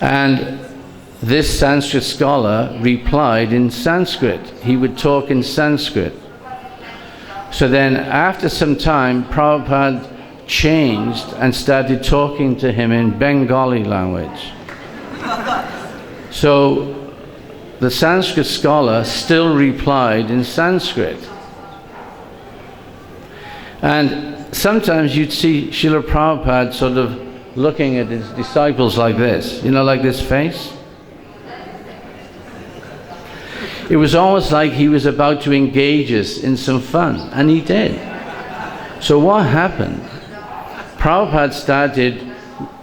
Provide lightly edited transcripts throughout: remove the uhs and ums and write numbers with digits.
And this Sanskrit scholar replied in Sanskrit. He would talk in Sanskrit. So then after some time, Prabhupada changed and started talking to him in Bengali language. So the Sanskrit scholar still replied in Sanskrit. And sometimes you'd see Srila Prabhupada sort of looking at his disciples like this, you know, like this face. It was almost like he was about to engage us in some fun, and he did. So what happened? Prabhupada started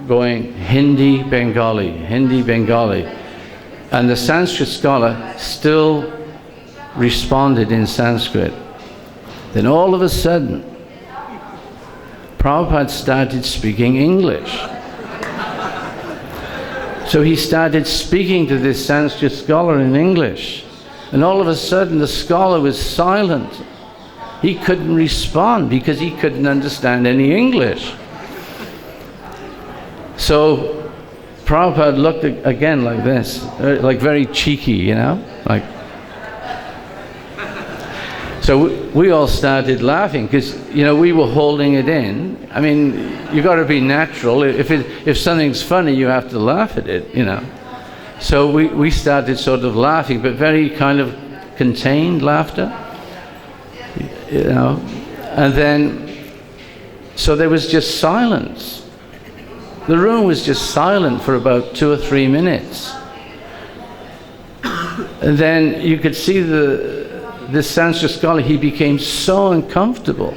going Hindi, Bengali, and the Sanskrit scholar still responded in Sanskrit. Then all of a sudden, Prabhupada started speaking English. So he started speaking to this Sanskrit scholar in English. And all of a sudden the scholar was silent. He couldn't respond because he couldn't understand any English. So Prabhupada looked again like this, like very cheeky, you know, like. So we all started laughing because, you know, we were holding it in. I mean, you got to be natural. If something's funny, you have to laugh at it, you know. So we started sort of laughing, but very kind of contained laughter, you know. And then, so there was just silence. The room was just silent for about 2 or 3 minutes. And then you could see this Sanskrit scholar, he became so uncomfortable.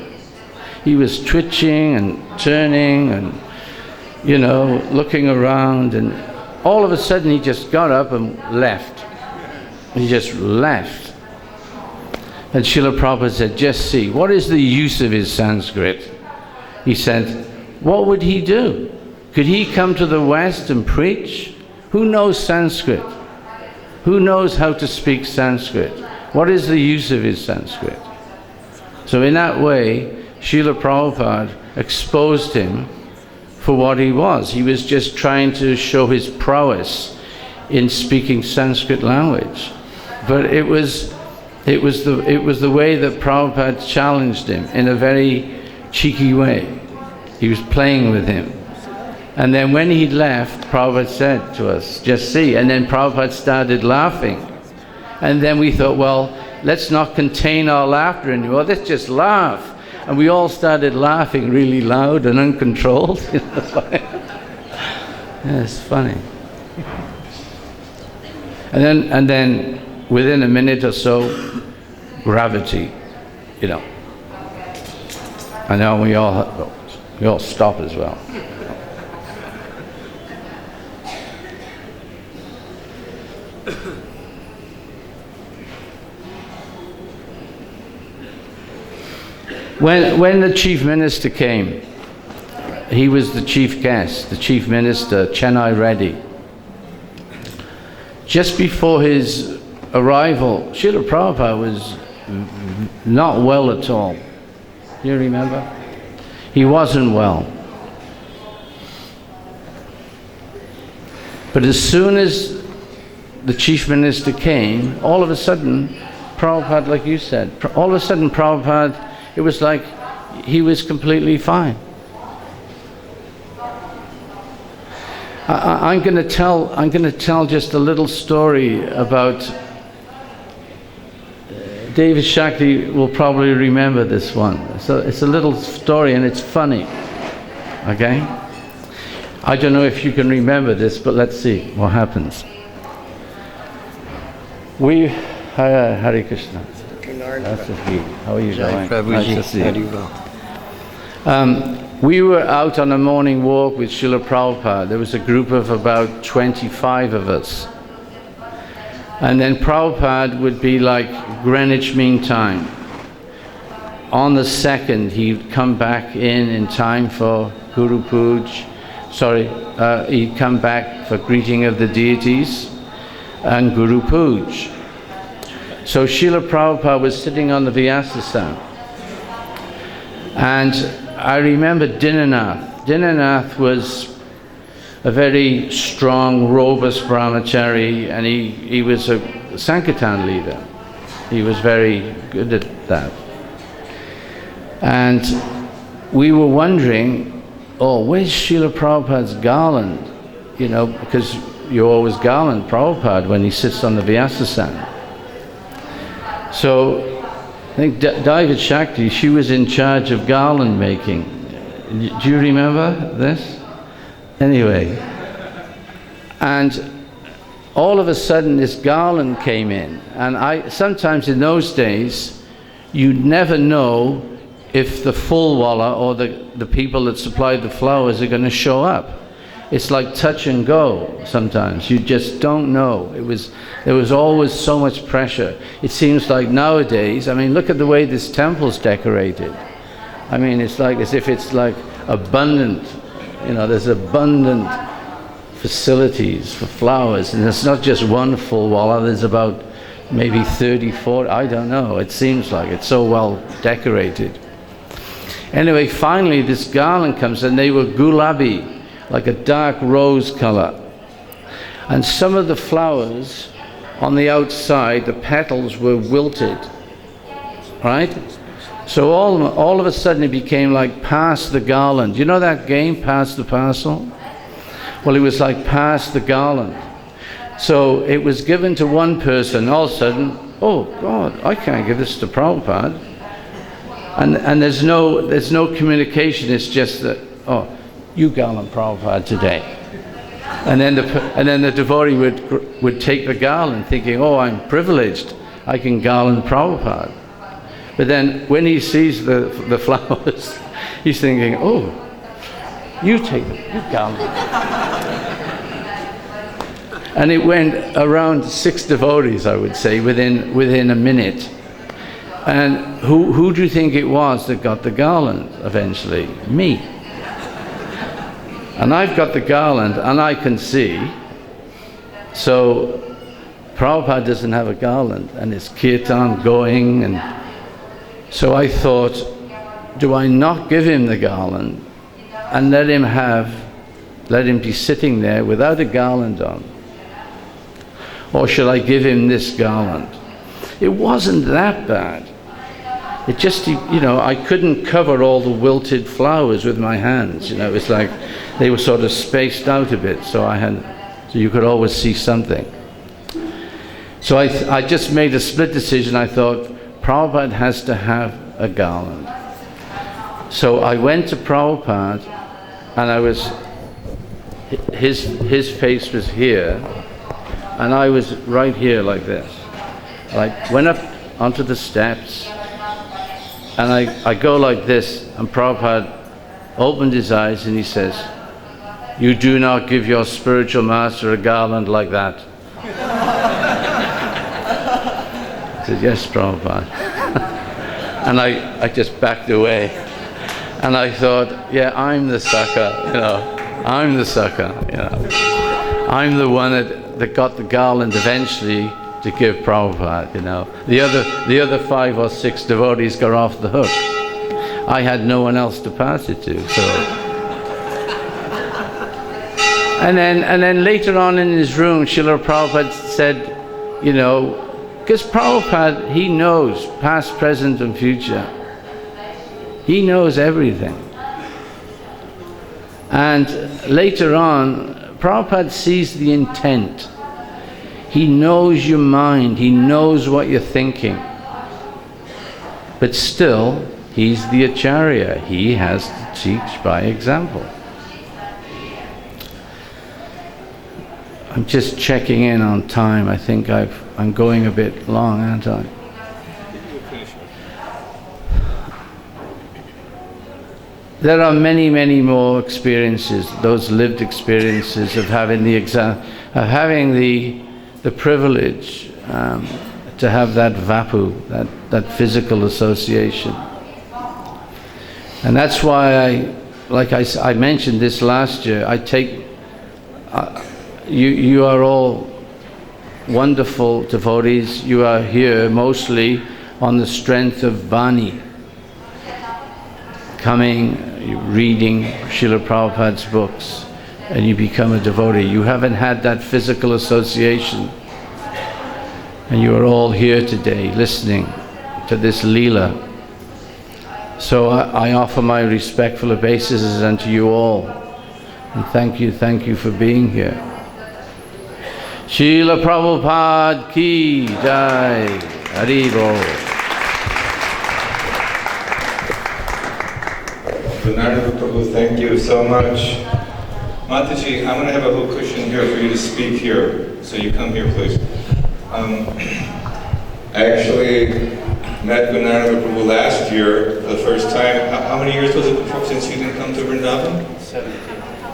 He was twitching and turning and, you know, looking around, and all of a sudden he just got up and left. He just left. And Srila Prabhupada said, just see, what is the use of his Sanskrit? He said, what would he do? Could he come to the West and preach? Who knows Sanskrit? Who knows how to speak Sanskrit? What is the use of his Sanskrit? So in that way, Srila Prabhupada exposed him for what he was. He was just trying to show his prowess in speaking Sanskrit language. But it was the way that Prabhupada challenged him in a very cheeky way. He was playing with him. And then when he left, Prabhupada said to us, just see, and then Prabhupada started laughing. And then we thought, well, let's not contain our laughter anymore, let's just laugh. And we all started laughing really loud and uncontrolled. Yeah, it's funny. And then within a minute or so, gravity, you know. And now we all stop as well. When the chief minister came, he was the chief guest, the chief minister, Chennai Reddy. Just before his arrival, Srila Prabhupada was not well at all. Do you remember? He wasn't well. But as soon as the chief minister came, all of a sudden, Prabhupada, like you said, all of a sudden Prabhupada, it was like he was completely fine. I'm going to tell just a little story about. David Shakti will probably remember this one. So it's a little story and it's funny. Okay? I don't know if you can remember this, but let's see what happens. Hare Krishna. How are you doing? Nice to see you. We were out on a morning walk with Srila Prabhupada. There was a group of about 25 of us. And then Prabhupada would be like Greenwich Mean Time. On the 2nd, he'd come back in time for Guru Puj. He'd come back for greeting of the deities and Guru Puj. So Srila Prabhupada was sitting on the Vyasasana. And I remember Dinanath. Dinanath was a very strong, robust brahmachari, and he was a Sankirtan leader. He was very good at that. And we were wondering, oh, where's Srila Prabhupada's garland? You know, because you always garland Prabhupada when he sits on the Vyasasana. So I think David Shakti, she was in charge of garland making. Do you remember this? Anyway, and all of a sudden this garland came in, and sometimes in those days you'd never know if the full walla or the people that supplied the flowers are going to show up. It's like touch and go sometimes. You just don't know. There was always so much pressure. It seems like nowadays, I mean, look at the way this temple's decorated. I mean, it's like as if it's like abundant, you know, there's abundant facilities for flowers, and it's not just one full walla, there's about maybe 30, 40, I don't know. It seems like it's so well decorated. Anyway, finally this garland comes, and they were gulabi, like a dark rose color. And some of the flowers on the outside, the petals were wilted, right? So all of a sudden it became like pass the garland. You know that game, Pass the Parcel? Well, it was like pass the garland. So it was given to one person, all of a sudden, oh God, I can't give this to Prabhupada. And there's no communication, it's just that, oh, you garland Prabhupada today. And then the devotee would take the garland thinking, oh, I'm privileged, I can garland Prabhupada. But then when he sees the flowers, he's thinking, oh, you take them, you garland. And it went around 6 devotees, I would say, within a minute. And who do you think it was that got the garland eventually? Me. And I've got the garland, and I can see. So Prabhupada doesn't have a garland, and it's kirtan going, and so I thought, do I not give him the garland and let him be sitting there without a garland on? Or should I give him this garland? It wasn't that bad. It just, you know, I couldn't cover all the wilted flowers with my hands. You know, it's like they were sort of spaced out a bit, so you could always see something. So I just made a split decision. I thought, Prabhupada has to have a garland. So I went to Prabhupada, and his face was here, and I was right here like this. I went up onto the steps, and I go like this, and Prabhupada opened his eyes and he says, you do not give your spiritual master a garland like that. I said, yes, Prabhupada. And I just backed away. And I thought, yeah, I'm the sucker, you know. I'm the sucker, you know. I'm the one that got the garland eventually to give Prabhupada, you know. The other 5 or 6 devotees got off the hook. I had no one else to pass it to, so. And then later on in his room, Srila Prabhupada said, you know, because Prabhupada, he knows past, present, and future. He knows everything. And later on, Prabhupada sees the intent. He knows your mind. He knows what you're thinking. But still, he's the Acharya. He has to teach by example. I'm just checking in on time. I think I'm going a bit long, aren't I? There are many, many more experiences, those lived experiences of having the privilege to have that vapu, that physical association. And that's why I mentioned this last year, I take, you are all wonderful devotees. You are here mostly on the strength of Vani. Coming, reading Srila Prabhupada's books, and you become a devotee. You haven't had that physical association. And you are all here today listening to this Leela. So I offer my respectful obeisances unto you all. And thank you for being here. Srila Prabhupada ki jai. Hari Bol. Vrindavan Prabhu, thank you so much. Mataji, I'm going to have a whole cushion here for you to speak here. So you come here, please. I actually met Vrindavan Prabhu last year for the first time. How many years was it before since you didn't come to Vrindavan?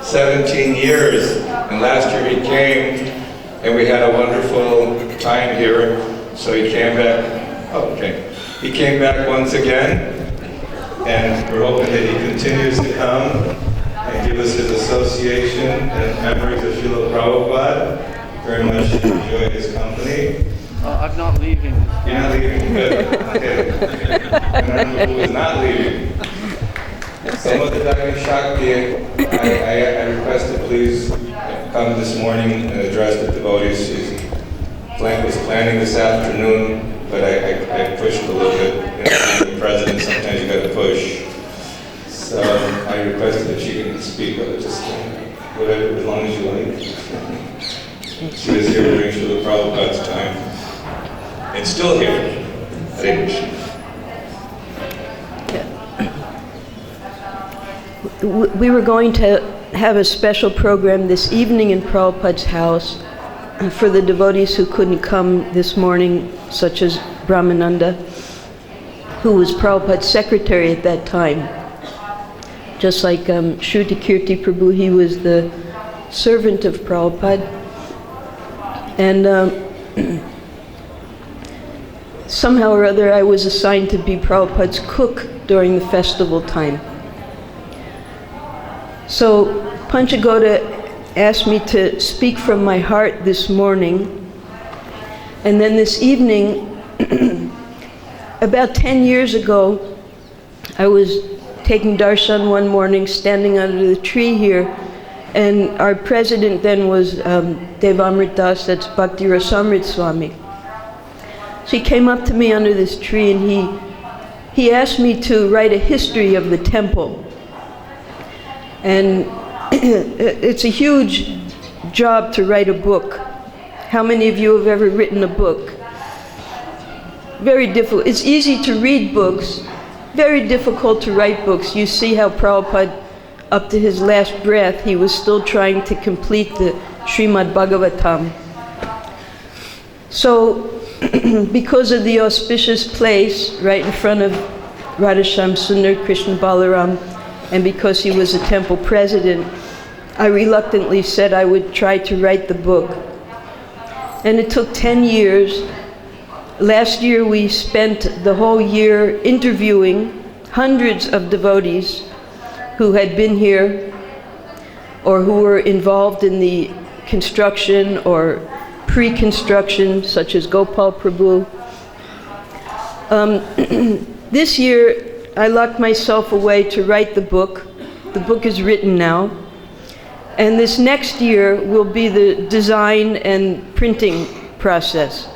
17 years. And last year he came and we had a wonderful time here. So he came back. Oh, okay. He came back once again. And we're hoping that he continues to come and give us his association and memories of Srila Prabhupada. Very much enjoy his company. I'm not leaving. You're not leaving? Good. Okay. Vrindavan Prabhu is not leaving. Samudradaya Shakti, I request to please come this morning and address the devotees. She was planning this afternoon, but I pushed a little bit. You know, being the president, sometimes you got to push. So I requested that she can speak, just whatever, as long as you like. She was here during Srila Prabhupada's time, and still here. Hare Krishna. We were going to have a special program this evening in Prabhupada's house for the devotees who couldn't come this morning, such as Brahmananda, who was Prabhupada's secretary at that time. Just like Shruti Kirti Prabhu, he was the servant of Prabhupada. And somehow or other I was assigned to be Prabhupada's cook during the festival time. So Panchagoda asked me to speak from my heart this morning, and then this evening, about 10 years ago, I was taking darshan one morning, standing under the tree here, and our president then was Devamrit Das, that's Bhakti Rasamrit Swami. So he came up to me under this tree and he asked me to write a history of the temple. And it's a huge job to write a book. How many of you have ever written a book? Very difficult. It's easy to read books, very difficult to write books. You see how Prabhupada, up to his last breath, he was still trying to complete the Srimad Bhagavatam. So, because of the auspicious place right in front of Radhasham Sundar Krishna Balaram, and because he was a temple president, I reluctantly said I would try to write the book. And it took 10 years. Last year we spent the whole year interviewing hundreds of devotees who had been here or who were involved in the construction or pre-construction, such as Gopal Prabhu. This year I locked myself away to write the book. The book is written now. And this next year will be the design and printing process.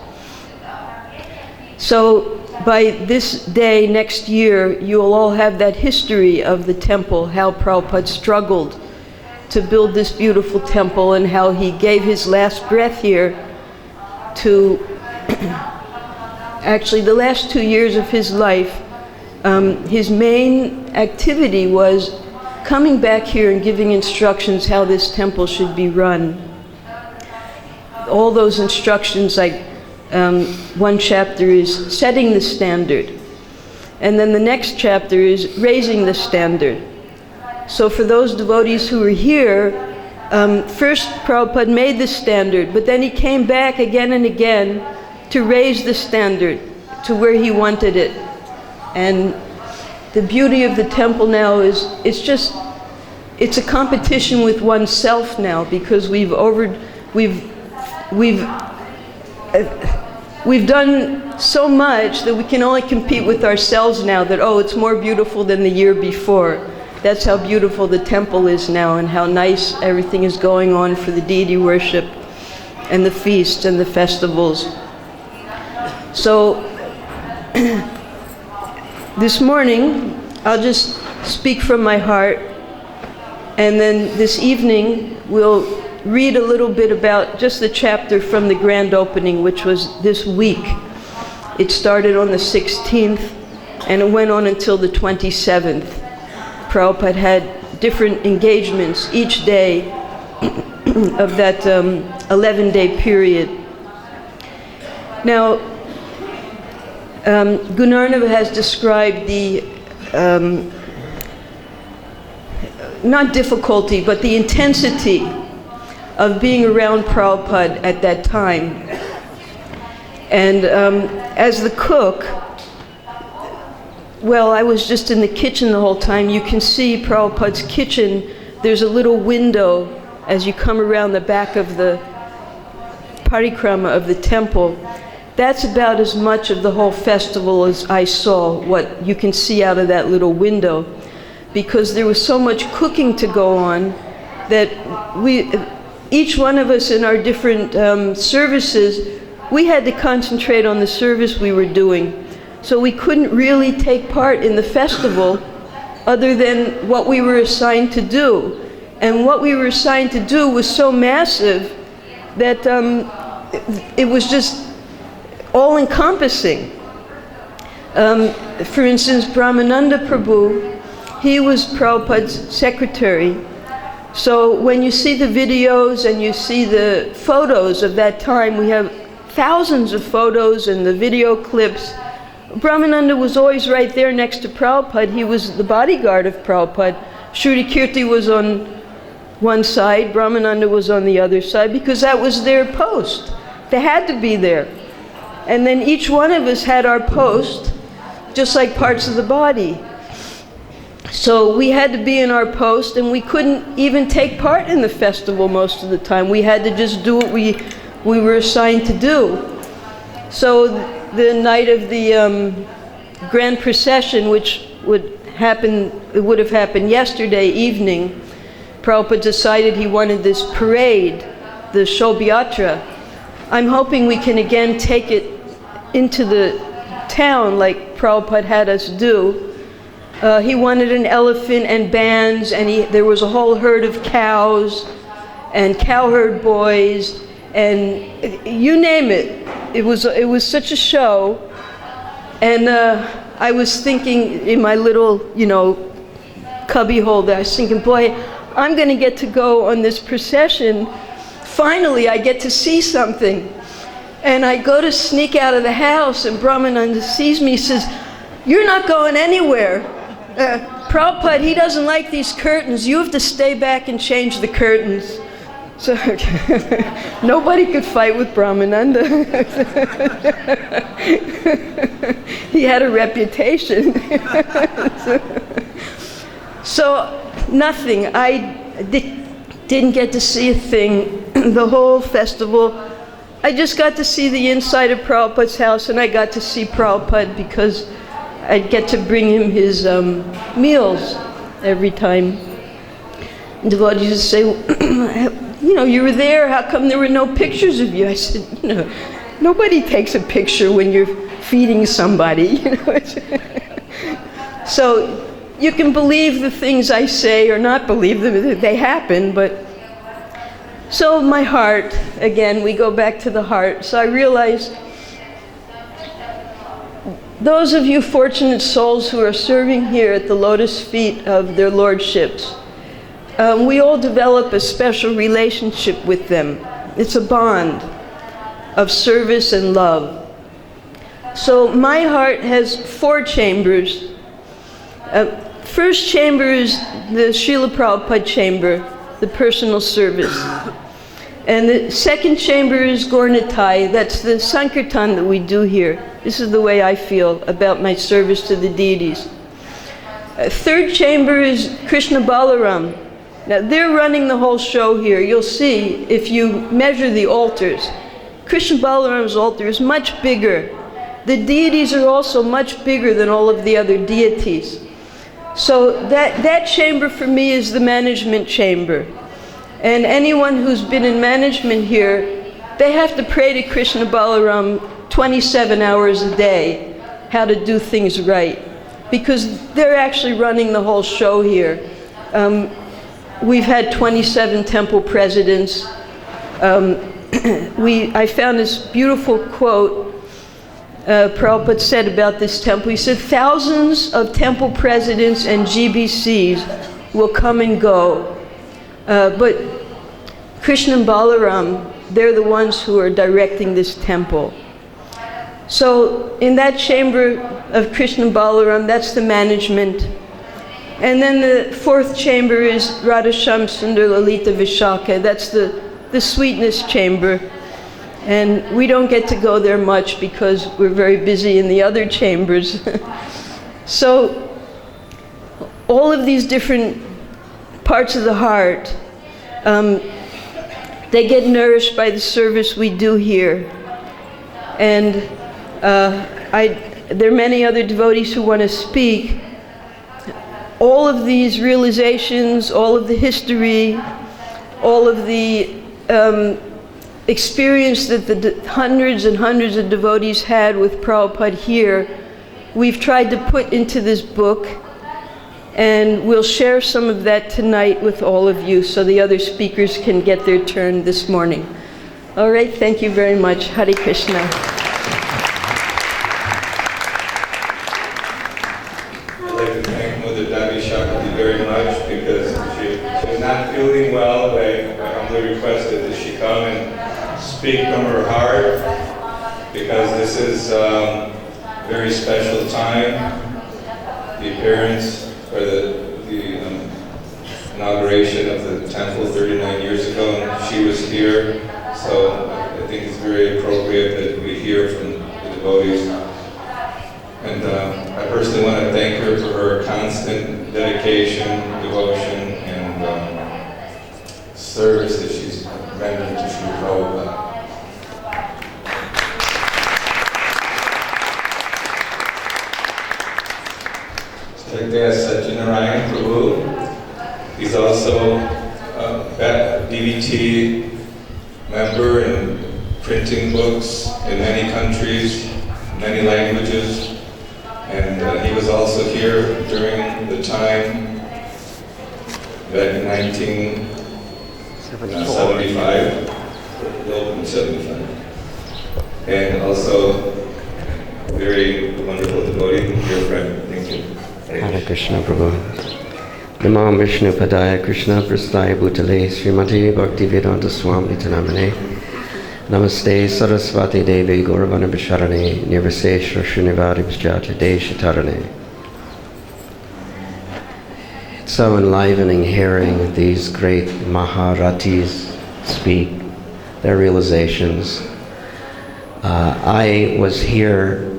So by this day next year, you will all have that history of the temple, how Prabhupada struggled to build this beautiful temple and how he gave his last breath here to actually the last 2 years of his life. His main activity was coming back here and giving instructions how this temple should be run. All those instructions, like one chapter is setting the standard, and then the next chapter is raising the standard. So for those devotees who were here, first Prabhupada made the standard, but then he came back again and again to raise the standard to where he wanted it. And the beauty of the temple now is it's a competition with oneself now, because we've done so much that we can only compete with ourselves now, that, oh, it's more beautiful than the year before. That's how beautiful the temple is now and how nice everything is going on for the deity worship and the feasts and the festivals. So this morning, I'll just speak from my heart, and then this evening we'll read a little bit about just the chapter from the grand opening, which was this week. It started on the 16th and it went on until the 27th. Prabhupada had different engagements each day of that 11-day period. Now, Gunarnava has described the, not difficulty, but the intensity of being around Prabhupada at that time. And as the cook, well, I was just in the kitchen the whole time. You can see Prabhupada's kitchen. There's a little window as you come around the back of the parikrama of the temple. That's about as much of the whole festival as I saw, what you can see out of that little window, because there was so much cooking to go on that each one of us in our different services, we had to concentrate on the service we were doing. So we couldn't really take part in the festival other than what we were assigned to do. And what we were assigned to do was so massive that it was just all-encompassing. For instance, Brahmananda Prabhu, he was Prabhupada's secretary. So when you see the videos and you see the photos of that time, we have thousands of photos and the video clips. Brahmananda was always right there next to Prabhupada. He was the bodyguard of Prabhupada. Shruti Kirti was on one side, Brahmananda was on the other side, because that was their post. They had to be there. And then each one of us had our post, just like parts of the body. So we had to be in our post, and we couldn't even take part in the festival most of the time. We had to just do what we were assigned to do. So the night of the grand procession, which would have happened yesterday evening, Prabhupada decided he wanted this parade, the Shobhayatra. I'm hoping we can again take it into the town like Prabhupada had us do. He wanted an elephant and bands, and there was a whole herd of cows and cowherd boys, and you name it. It was such a show. And I was thinking in my little, cubby hole there, I was thinking, boy, I'm going to get to go on this procession. Finally, I get to see something. And I go to sneak out of the house, and Brahmananda sees me, says, "You're not going anywhere. Prabhupada, he doesn't like these curtains. You have to stay back and change the curtains." So nobody could fight with Brahmananda. He had a reputation. So nothing. I didn't get to see a thing the whole festival. I just got to see the inside of Prabhupada's house, and I got to see Prabhupada because I'd get to bring him his meals every time. Devotees would say, you were there, how come there were no pictures of you? I said, nobody takes a picture when you're feeding somebody. So you can believe the things I say or not believe them, they happen, but so my heart, again, we go back to the heart. So I realized those of you fortunate souls who are serving here at the lotus feet of their lordships, we all develop a special relationship with them. It's a bond of service and love. So my heart has 4 chambers. First chamber is the Srila Prabhupada chamber, the personal service. And the second chamber is Gaurnitai, that's the Sankirtan that we do here. This is the way I feel about my service to the deities. Third chamber is Krishna Balaram. Now they're running the whole show here. You'll see if you measure the altars. Krishna Balaram's altar is much bigger. The deities are also much bigger than all of the other deities. So that chamber for me is the management chamber. And anyone who's been in management here, they have to pray to Krishna Balaram 27 hours a day how to do things right, because they're actually running the whole show here. We've had 27 temple presidents. I found this beautiful quote Prabhupada said about this temple. He said, thousands of temple presidents and GBCs will come and go, but Krishna and Balaram, they're the ones who are directing this temple. So in that chamber of Krishna and Balaram, that's the management. And then the fourth chamber is Radha Shyam Sundar Lalita Vishaka. That's the sweetness chamber. And we don't get to go there much because we're very busy in the other chambers. So all of these different parts of the heart, they get nourished by the service we do here. And there are many other devotees who want to speak. All of these realizations, all of the history, all of the experience that the hundreds and hundreds of devotees had with Prabhupada here, we've tried to put into this book, and we'll share some of that tonight with all of you so the other speakers can get their turn this morning. All right, thank you very much. Hare Krishna. I'd like to thank Mother Devi Shakti very much, because she was not feeling well. I humbly requested that she come and speak from her heart, because this is a very special time, the appearance or the inauguration of the temple 39 years ago, and she was here, so I think it's very appropriate that we hear from the devotees. And I personally want to thank her for her constant dedication, devotion, and service that she's rendered to Sri Prabhupada. Satyanarayan Prabhu. He's also a DVT member and printing books in many countries, many languages. And he was also here during the time back in 1975, 75. And also very wonderful devotee, dear friend. Thank you. Hare Krishna Prabhu. Namam Vishnu Padaya Krishna Prastaya Bhutale Srimati Bhaktivedanta Swami Tanamane Namaste Saraswati Devi Gauravana Bisharane Nirvisesha Shrinivari Vijjati Deshatarane. It's so enlivening hearing these great Maharatis speak their realizations. I was here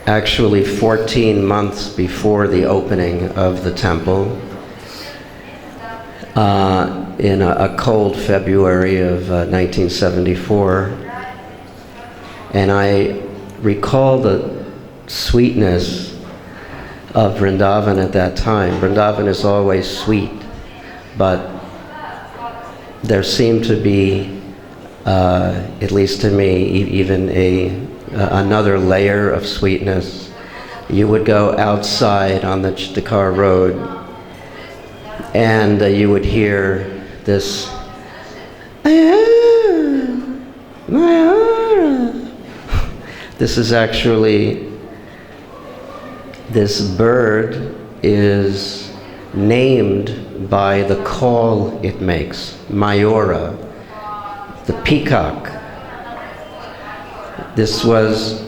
actually 14 months before the opening of the temple, in a cold February of 1974. And I recall the sweetness of Vrindavan at that time. Vrindavan is always sweet, but there seemed to be, at least to me, even another layer of sweetness. You would go outside on the Chittakar road, and you would hear this, this is actually, this bird is named by the call it makes, Mayura, the peacock. This was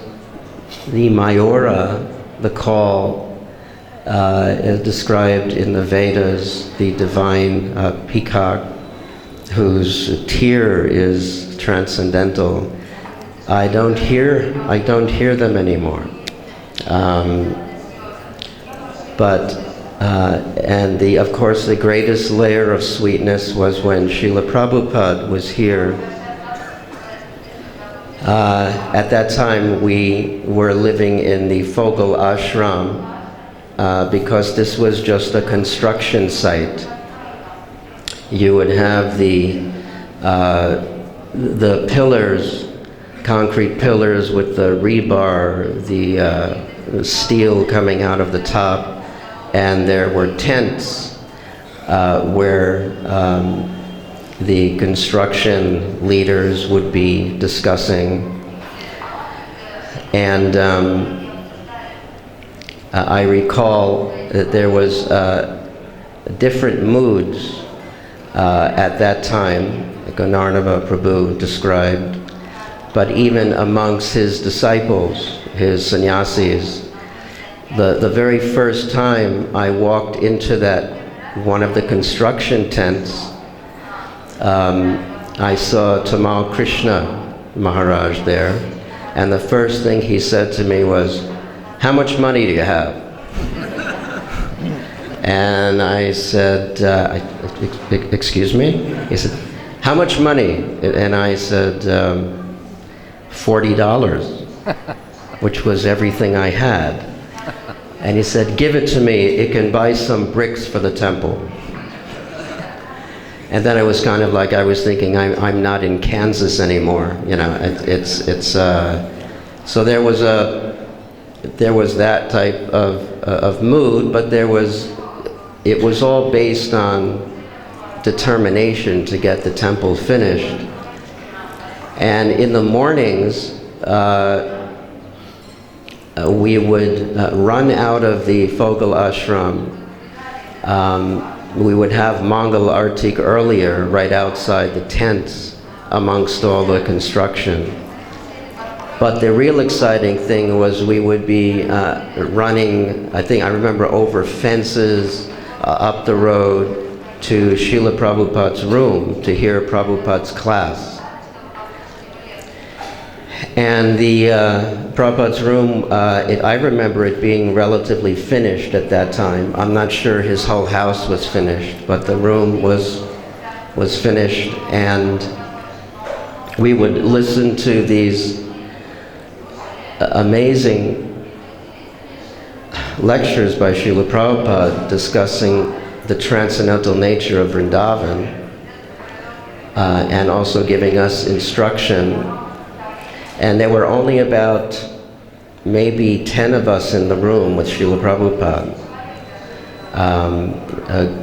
the Mayura, the call, is described in the Vedas, the divine peacock, whose tear is transcendental. I don't hear them anymore. And of course, the greatest layer of sweetness was when Srila Prabhupada was here. At that time, we were living in the Fogel Ashram, because this was just a construction site. You would have the pillars, concrete pillars with the rebar, the steel coming out of the top, and there were tents where the construction leaders would be discussing. And I recall that there was different moods at that time, Ganarnava Prabhu described, but even amongst his disciples, his sannyasis. The very first time I walked into one of the construction tents, I saw Tamal Krishna Maharaj there, and the first thing he said to me was, "How much money do you have?" And I said, "Excuse me?" He said, "How much money?" And I said, $40, which was everything I had. And he said, "Give it to me, it can buy some bricks for the temple." And then I was kind of like, I was thinking, I'm not in Kansas anymore, you know. So there was that type of mood, but it was all based on determination to get the temple finished. And in the mornings, we would run out of the Fogal Ashram. We would have Mangal Artik earlier, right outside the tents, amongst all the construction. But the real exciting thing was we would be running, I remember, over fences, up the road, to Srila Prabhupada's room to hear Prabhupada's class. And the Prabhupada's room, I remember it being relatively finished at that time. I'm not sure his whole house was finished, but the room was finished, and we would listen to these amazing lectures by Srila Prabhupada discussing the transcendental nature of Vrindavan, and also giving us instruction. And there were only about maybe 10 of us in the room with Srila Prabhupada.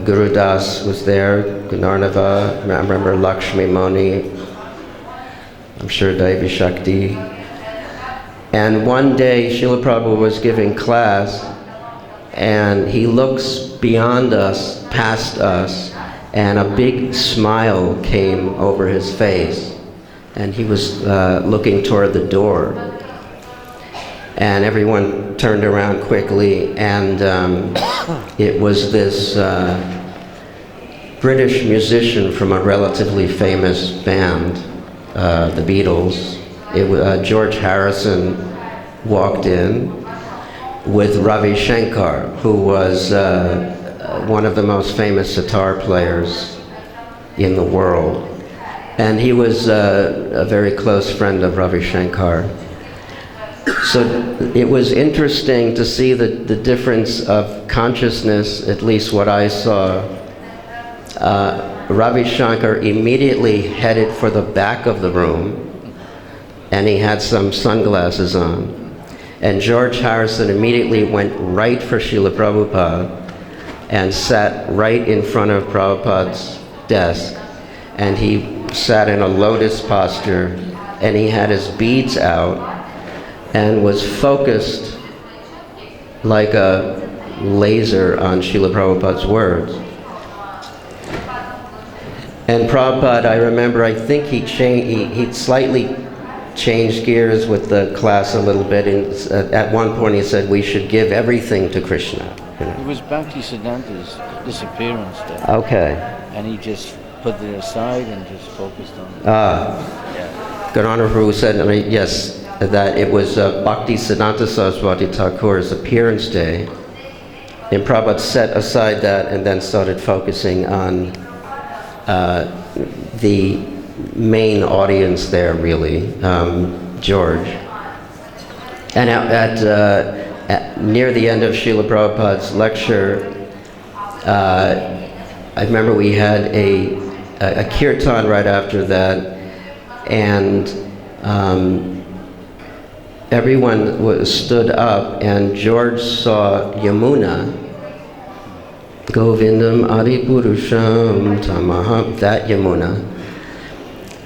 Guru Das was there, Gunarnava, I remember Lakshmi Moni, I'm sure Devi Shakti. And one day Srila Prabhupada was giving class, and he looks beyond us, past us, and a big smile came over his face. And he was looking toward the door. And everyone turned around quickly, and it was this British musician from a relatively famous band, the Beatles. George Harrison walked in with Ravi Shankar, who was one of the most famous sitar players in the world. And he was a very close friend of Ravi Shankar. So it was interesting to see the difference of consciousness, at least what I saw. Ravi Shankar immediately headed for the back of the room, and he had some sunglasses on. And George Harrison immediately went right for Srila Prabhupada and sat right in front of Prabhupada's desk. And he sat in a lotus posture, and he had his beads out and was focused like a laser on Srila Prabhupada's words. And Prabhupada, I remember, I think he slightly changed gears with the class a little bit, and at one point he said we should give everything to Krishna. You know? It was Bhaktisiddhanta's disappearance there. Okay. And he just put it aside and just focused on it. Gurana Prabhu said, yes, that it was Bhaktisiddhanta Saraswati Thakur's appearance day. And Prabhupada set aside that and then started focusing on the main audience there, really, George. And near the end of Srila Prabhupada's lecture, I remember we had a kirtan right after that, and everyone stood up, and George saw Yamuna, Govindam Adipurusham Tamaham, that Yamuna,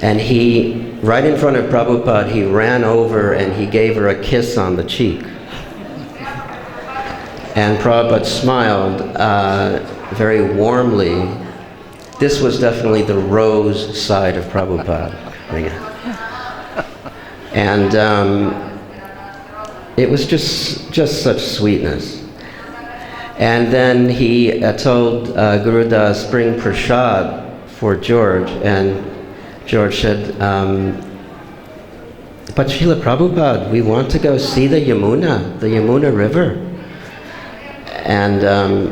and he, right in front of Prabhupada, he ran over and he gave her a kiss on the cheek. And Prabhupada smiled very warmly. This was definitely the rose side of Prabhupada. And it was just such sweetness. And then he told Gurudas, bring prasad for George, and George said, but Srila Prabhupada, we want to go see the Yamuna River. And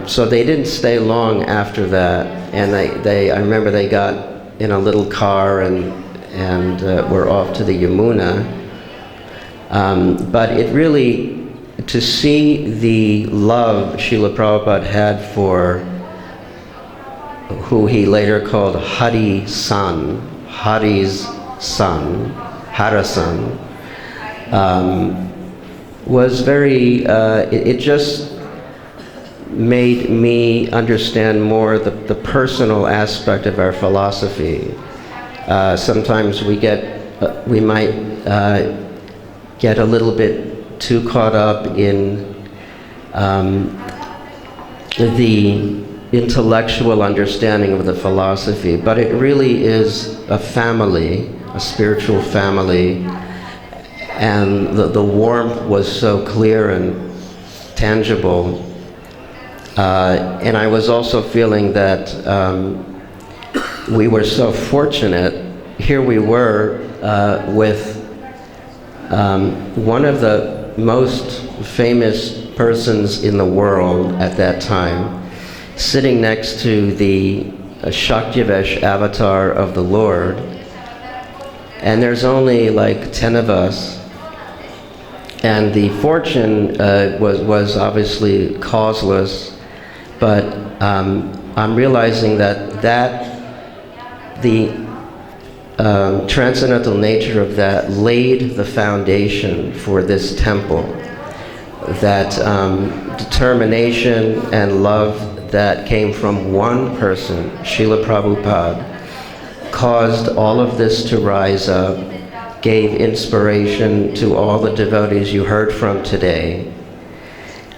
so they didn't stay long after that, and I remember they got in a little car and were off to the Yamuna. But it really, to see the love Srila Prabhupada had for who he later called Hari's son, Harasan, was very, it just made me understand more the personal aspect of our philosophy. Sometimes we might get a little bit too caught up in the intellectual understanding of the philosophy, but it really is a family, a spiritual family, and the warmth was so clear and tangible. And I was also feeling that we were so fortunate. Here we were with one of the most famous persons in the world at that time, sitting next to the Shaktivesh avatar of the Lord. And there's only like 10 of us. And the fortune was obviously causeless, but I'm realizing that the transcendental nature of that laid the foundation for this temple. That determination and love that came from one person, Srila Prabhupada, caused all of this to rise up, gave inspiration to all the devotees you heard from today.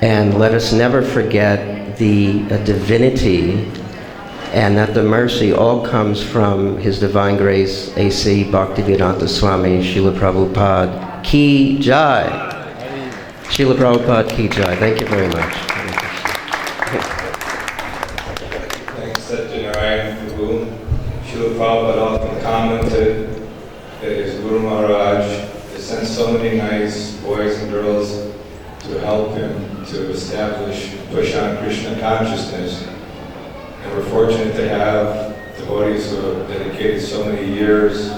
And let us never forget the divinity, and that the mercy all comes from His Divine Grace, A.C. Bhaktivedanta Swami, Srila Prabhupada Ki Jai. Srila Prabhupada Ki Jai. Thank you very much. Thanks, Satyanarayan Prabhu. Srila Prabhupada often commented that his Guru Maharaj has sent so many nice boys and girls to help him to establish, push on Krishna consciousness. And we're fortunate to have devotees who have dedicated so many years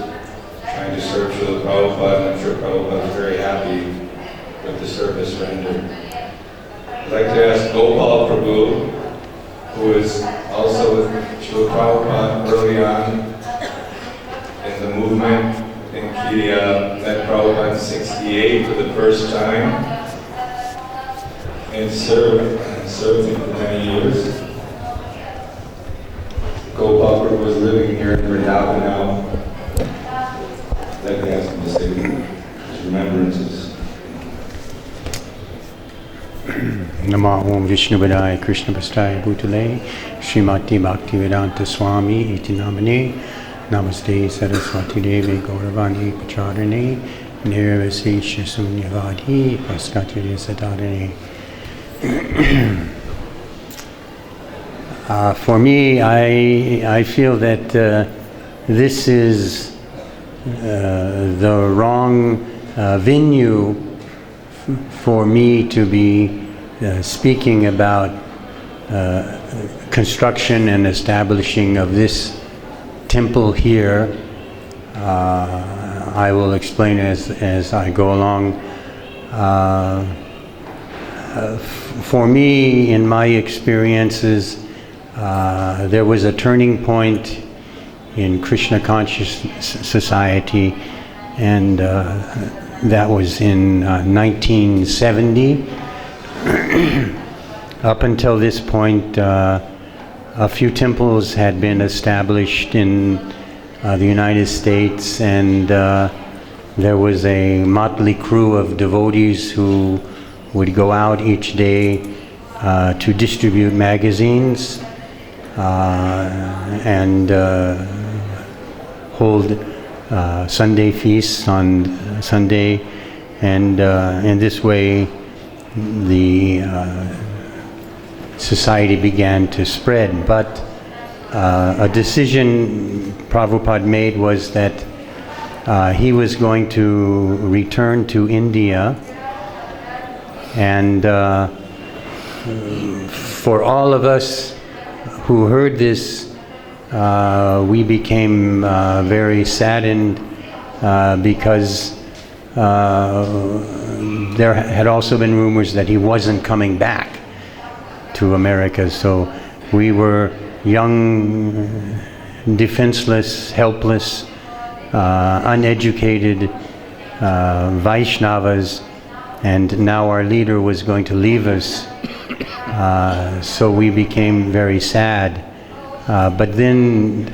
trying to serve Srila Prabhupada, and I'm sure Prabhupada is very happy with the service rendered. I'd like to ask Gopal Prabhu, who is also with Srila Prabhupada early on in the movement. I think he met Prabhupada in '68 for the first time and served him for many years. Gopal Prabhu was living here in Vrindavan now. I'd like to ask him to say his remembrances. Nama Om Vishnu Vadaya Krishna Prasthaya Bhutale Srimati Bhaktivedanta Swami Iti Namane Namaste Saraswati Devi Gauravani Pacharane Nirvasesha Sunyavadi Paskatya Sadarane. For me, I feel that this is the wrong venue for me to be speaking about construction and establishing of this temple here. I will explain as I go along. for me, in my experiences, there was a turning point in Krishna Conscious Society, and that was in 1970. Up until this point, a few temples had been established in the United States, and there was a motley crew of devotees who would go out each day to distribute magazines and hold Sunday feasts on Sunday, and in this way the society began to spread. But a decision Prabhupada made was that he was going to return to India, and for all of us who heard this, we became very saddened because there had also been rumors that he wasn't coming back to America. So we were young, defenseless, helpless, uneducated Vaishnavas, and now our leader was going to leave us. So we became very sad. But then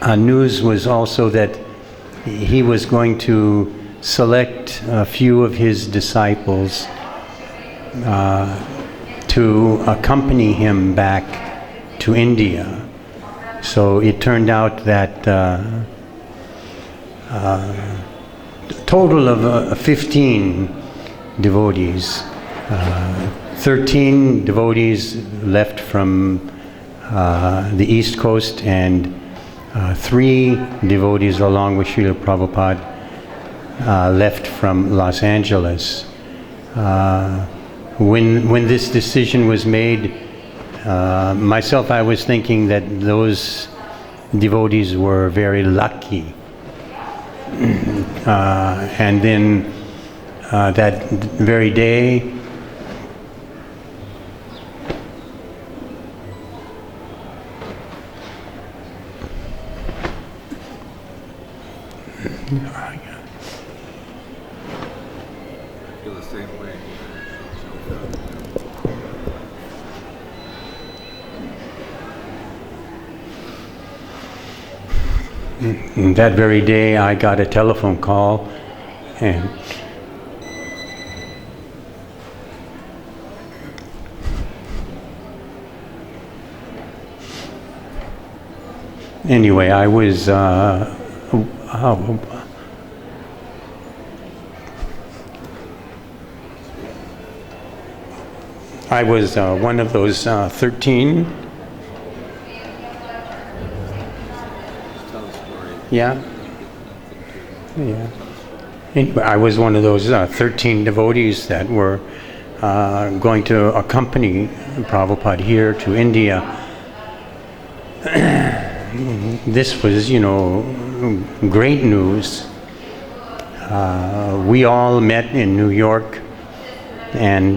news was also that he was going to select a few of his disciples to accompany him back to India. So it turned out that a total of 15 devotees, 13 devotees left from the East Coast, and 3 devotees along with Srila Prabhupada left from Los Angeles. When this decision was made, myself, I was thinking that those devotees were very lucky. And then that very day, Feel the same way. that very day I got a telephone call, and anyway, I was one of those 13. Yeah. Anyway, I was one of those 13 devotees that were going to accompany Prabhupada here to India. This was, great news. We all met in New York and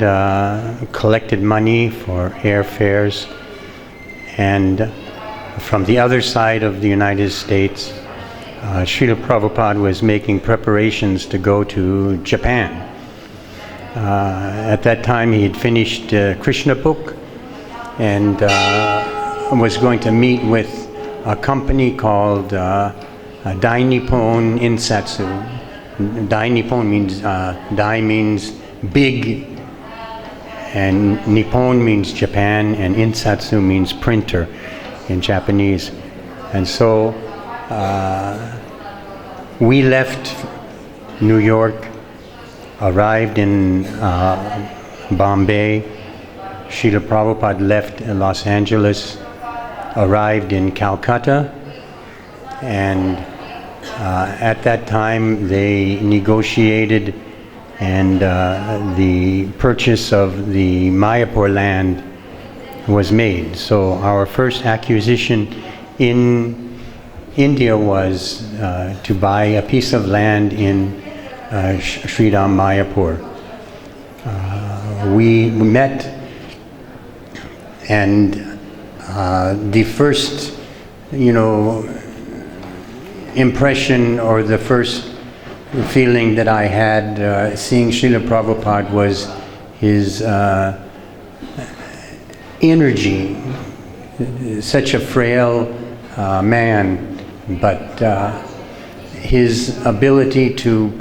collected money for airfares. And from the other side of the United States, Srila Prabhupada was making preparations to go to Japan. At that time, he had finished Krishna book and was going to meet with a company called Dai Nippon Insatsu. Dai Nippon means, Dai means big, and Nippon means Japan, and Insatsu means printer in Japanese. And so we left New York, arrived in Bombay. Srila Prabhupada left Los Angeles, arrived in Calcutta, and at that time they negotiated, and the purchase of the Mayapur land was made. So our first acquisition in India was to buy a piece of land in Sridham Mayapur. we met, and the first, impression or the first feeling that I had seeing Srila Prabhupada was his energy. Such a frail man, but his ability to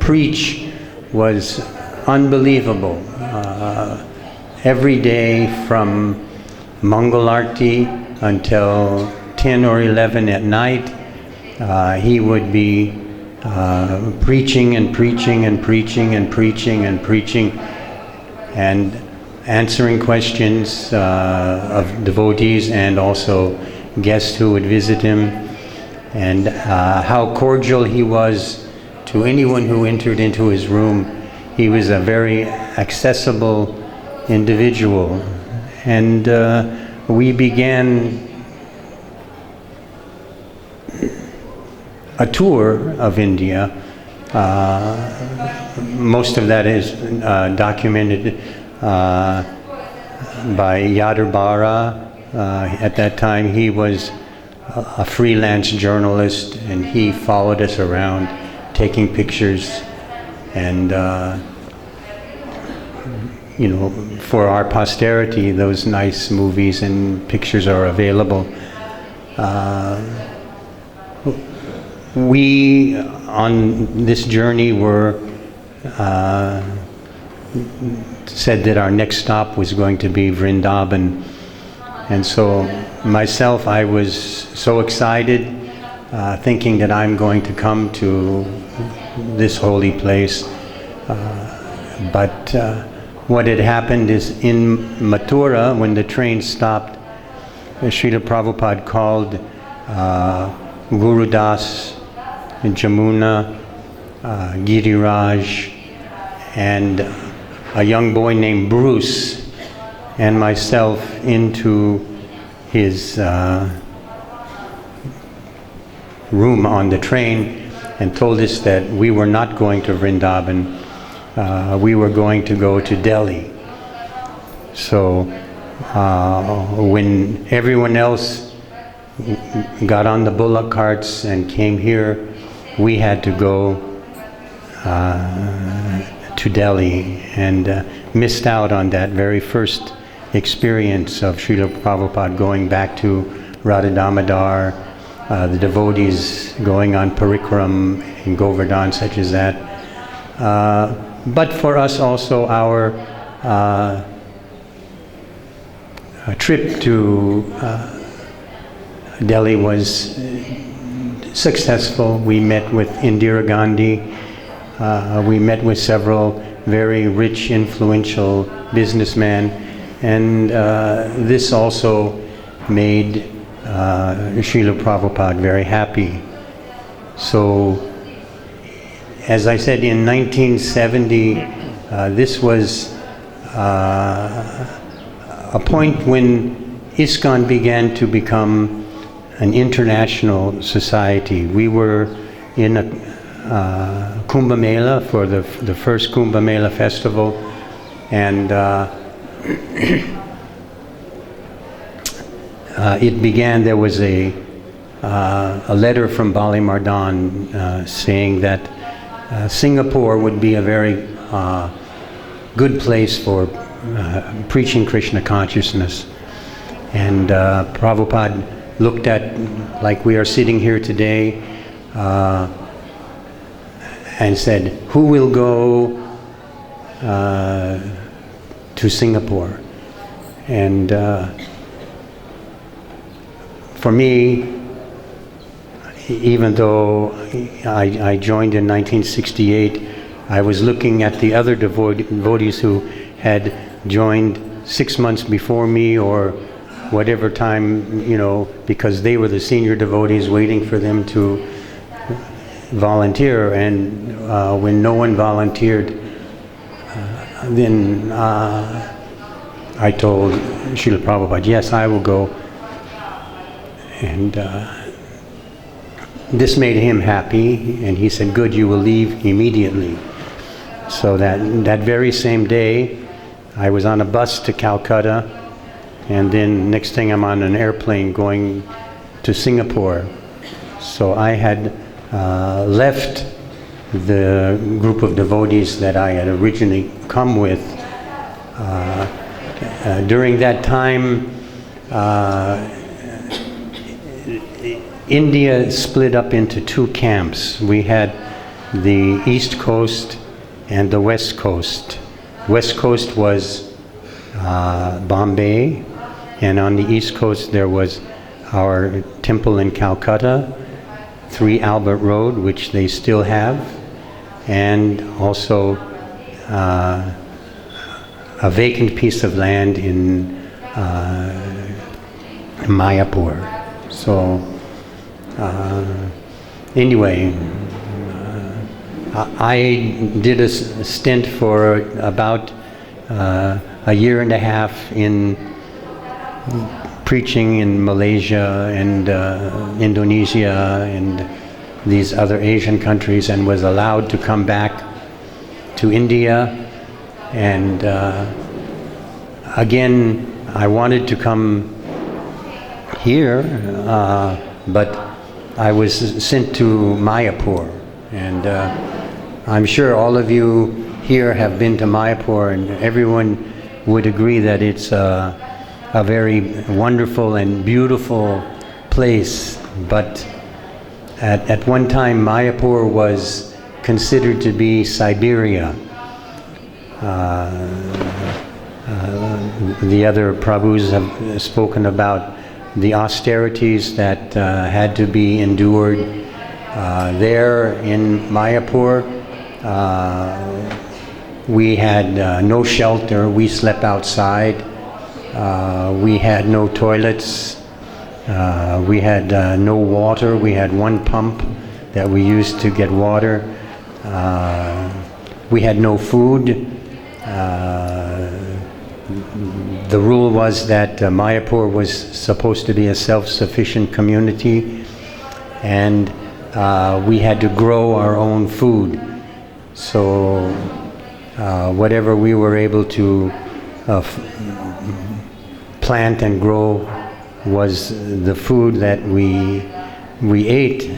preach was unbelievable. Every day from Mangal Arti until 10 or 11 at night, he would be preaching and preaching and preaching and preaching and preaching and answering questions of devotees and also guests who would visit him, and how cordial he was to anyone who entered into his room. He was a very accessible individual, and we began a tour of India. Most of that is documented by Yadar Bara. At that time, he was a freelance journalist, and he followed us around, taking pictures, and for our posterity, those nice movies and pictures are available. We, on this journey, were said that our next stop was going to be Vrindavan. And so myself, I was so excited, thinking that I'm going to come to this holy place. But what had happened is in Mathura, when the train stopped, Srila Prabhupada called Guru Das, Jamuna, Giriraj, and a young boy named Bruce and myself into his room on the train, and told us that we were not going to Vrindavan, we were going to go to Delhi. So when everyone else got on the bullock carts and came here, we had to go to Delhi, and missed out on that very first experience of Srila Prabhupada going back to Radha Damodar, the devotees going on parikram in Govardhan, such as that. But for us also, our trip to Delhi was successful. We met with Indira Gandhi. We met with several very rich, influential businessmen, and this also made Srila Prabhupada very happy. So, as I said, in 1970, this was a point when ISKCON began to become an international society. We were in a Kumbh Mela for the first Kumbh Mela festival, and it began. There was a letter from Bali Mardan saying that Singapore would be a very good place for preaching Krishna consciousness. And Prabhupada looked at, like we are sitting here today, and said, who will go to Singapore? And for me, even though I joined in 1968, I was looking at the other devotees who had joined 6 months before me, or whatever time, because they were the senior devotees waiting for them to volunteer. And when no one volunteered, then I told Srila Prabhupada, yes, I will go. And this made him happy, and he said, good, you will leave immediately. So that very same day, I was on a bus to Calcutta, and then next thing I'm on an airplane going to Singapore. So I had left the group of devotees that I had originally come with. During that time, India split up into two camps. We had the East Coast and the West Coast. West Coast was Bombay, and on the East Coast there was our temple in Calcutta, 3 Albert Road, which they still have, and also a vacant piece of land in Mayapur. So anyway, I did a stint for about a year and a half in preaching in Malaysia and Indonesia and these other Asian countries, and was allowed to come back to India. And again, I wanted to come here, but I was sent to Mayapur. And I'm sure all of you here have been to Mayapur, and everyone would agree that it's a very wonderful and beautiful place. But at one time, Mayapur was considered to be Siberia. The other Prabhus have spoken about the austerities that had to be endured there in Mayapur. We had no shelter. We slept outside. We had no toilets. We had no water. We had one pump that we used to get water. We had no food. The rule was that Mayapur was supposed to be a self-sufficient community, and we had to grow our own food. So whatever we were able to plant and grow was the food that we ate.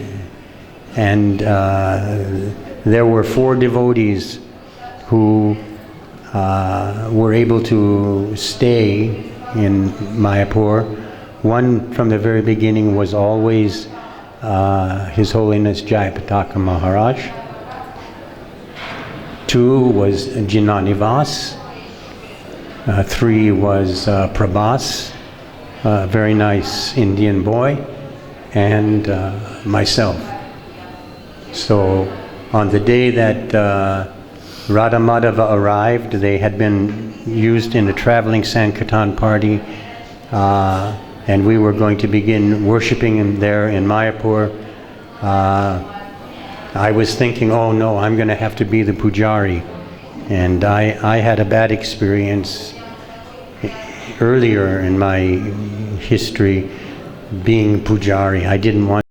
And there were 4 devotees who were able to stay in Mayapur. One from the very beginning was always His Holiness Jayapataka Maharaj. 2 was Jinanivas. 3 was Prabhas, a very nice Indian boy, and myself. So on the day that Radha Madhava arrived, they had been used in a traveling Sankirtan party, and we were going to begin worshiping him there in Mayapur. I was thinking, oh no, I'm going to have to be the pujari. And I had a bad experience earlier in my history being pujari. I didn't want